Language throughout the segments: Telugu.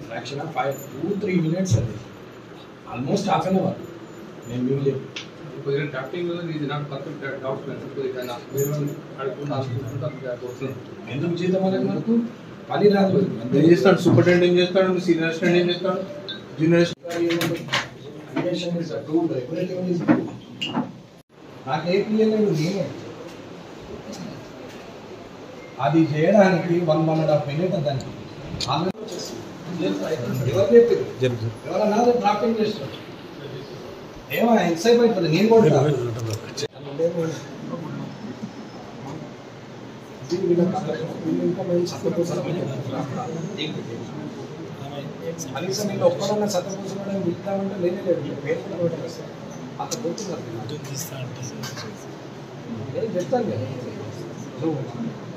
fraction of 2-3 minutes almost half an hour. Drafting is not perfect document. ఎందుకు జీతం అనేది మనకు పని రాదు. చేస్తాడు సూపరింటెండెంట్ చేస్తాడు, సీనియర్ అసిస్టెంట్ చేస్తాడు, జూనియర్ నాకు ఏ పిల్లలు నేనే అది చేయడానికి 1.5 minute దానికి ఎవరన్నా డ్రాఫ్టింగ్ చేస్తాడు ఏమో ఎక్సైట్ అవుతుంది నేను కూడా కనీసం వీళ్ళు ఒక్కడన్నా సతపోసడం విద్దామంటే లేనే లేదు పేరు కూడా అంత పోతున్నారు చెప్తాను కదా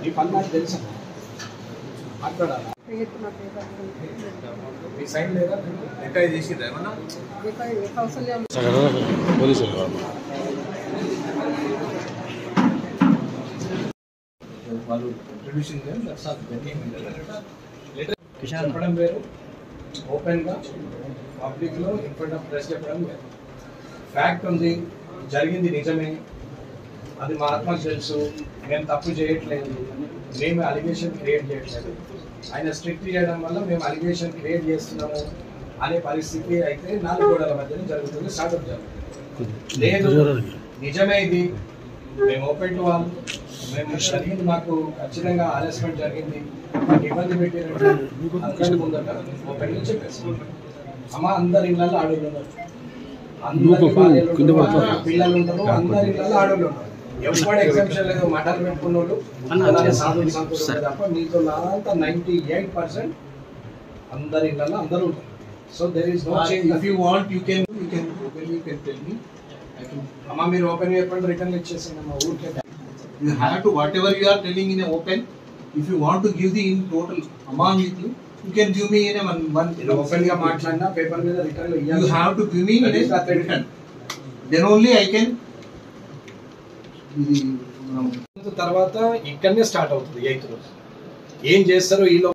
ఈ పని నాకు తెలుసా మాట్లాడాలి మీ సైన్ లేదా రిటైర్ చేసిరా ఏమన్నా వాళ్ళు ఇంట్రడ్యూసింగ్ చెప్పడం వేరు ఓపెన్గా పబ్లిక్లో ఇన్ ఫ్రంట్ ఆఫ్ ప్రెస్ చెప్పడం వేరు ఫ్యాక్ట్ ఉంది జరిగింది నిజమే అది మా ఆత్మకు తెలుసు మేము తప్పు చేయట్లేదు మేము అలిగేషన్ క్రియేట్ చేయట్లేదు ఆయన స్ట్రిక్ట్ చేయడం వల్ల మేము అలిగేషన్ క్రియేట్ చేస్తున్నాము అనే పరిస్థితి అయితే 4 గోడల మధ్యన జరుగుతుంది స్టార్ట్అప్ జరుగుతుంది లేదు నిజమే ఇది మేము ఓపెన్ టు వాళ్ళు మేము జరిగింది మాకు ఖచ్చితంగా హరాస్మెంట్ జరిగింది మాకు ఇబ్బంది పెట్టినట్టు అందరి ముందట ఓపెన్ గా చెప్పేసి అమ్మ అందరి ఇళ్ళల్లో ఆడోళ్ళు ఉన్నారు అందరి పిల్లలు ఉంటారు అందరి ఇళ్ళల్లో ఆడోళ్ళు ఉన్నారు ఎవరు ఎగ్జామ్షన్ లేదు మటన్ పెట్టుకున్న వాళ్ళు సాధువులు సంతులు తప్ప మీతో అంతా 98% అందరి ఇళ్ళల్లో అందరూ ఉంటారు so there is no change if you want you can tell me అమ్మ మీరు ఓపెన్ చెప్పండి రిటర్న్ ఇచ్చేసాను అమ్మ ఊరికే you have to whatever you are telling in a open, if you want to give the in total amount with you can give me in a one open ga maatladna paper meeda return lo you have to give me in a return, then only I can తర్వాత ఇక్కడనే స్టార్ట్ అవుతుంది 8th రోజు ఏం చేస్తారో ఈ